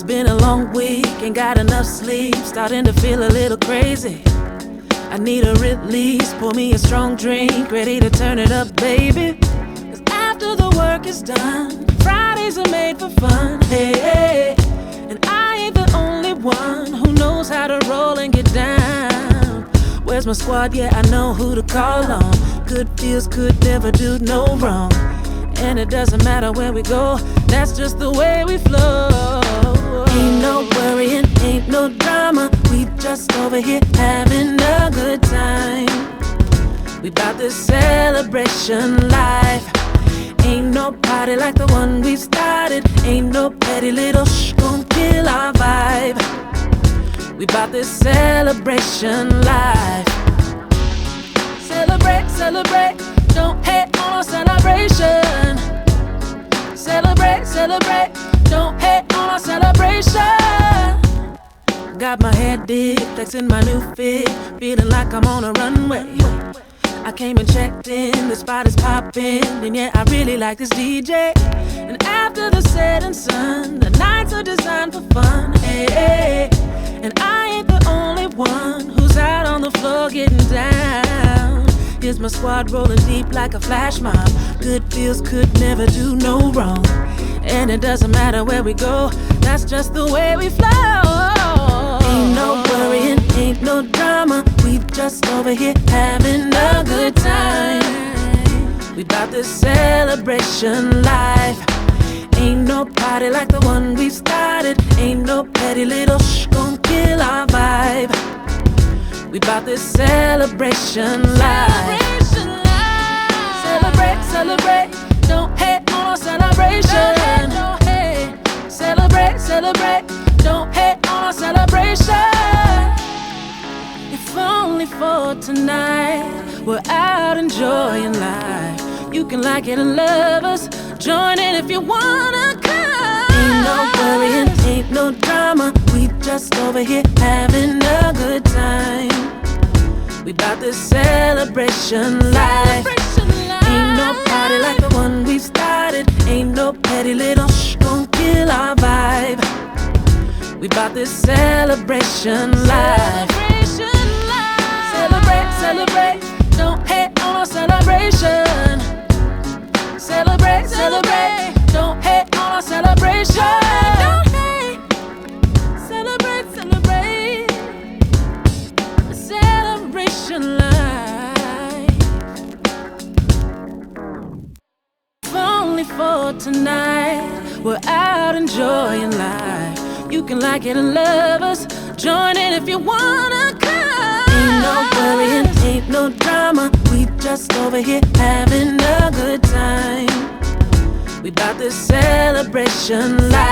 been a long week, ain't got enough sleep, starting to feel a little crazy. I need a release, pour me a strong drink, ready to turn it up, baby. 'Cause after the work is done, Fridays are made for fun, hey, hey. And I ain't the only one who knows how to roll and get down. Where's my squad? Yeah, I know who to call on. Good feels could never do no wrong. And it doesn't matter where we go, that's just the way we flow. Ain't no worrying, ain't no drama, we just over here having a good time. We bout this celebration life. Ain't no party like the one we started. Ain't no petty little shh gon' kill our vibe. We bout this celebration life. Celebrate, celebrate, don't hate on our celebration. Celebrate, celebrate, don't hate on our celebration. Got my head deep, flexing my new fit, feeling like I'm on a runway. I came and checked in, the spot is poppin', and yeah, I really like this DJ. And after the setting sun, the nights are designed for fun, hey, hey. And I ain't the only one who's out on the floor getting down. Here's my squad rolling deep like a flash mob. Good feels could never do no wrong. And it doesn't matter where we go, that's just the way we flow. Ain't no worrying, ain't no drama, we just over here having a good time. We bout this celebration life. Ain't no party like the one we started. Ain't no petty little shh gon' kill our vibe. We bout this celebration life. Celebrate, celebrate, don't hate on our celebration. Don't hate. Celebrate, celebrate, don't hate on our celebration. If only for tonight, we're out enjoying life. You can like it and love us, join in if you wanna come. Ain't no worrying, ain't no drama, we just over here having a good time. We bout this celebration life. Ain't no party like the one we started. Ain't no petty little shh gon' kill our vibe. We bout this celebration life. Celebrate, celebrate, don't hate on our celebration. Celebrate, celebrate, don't hate on our celebration. Don't hate, celebrate, celebrate, a celebration life. If only for tonight, we're out enjoying life. You can like it and love us, join in if you wanna come. Ain't no worrying, ain't no drama, we just over here having a good time. We bout this celebration life.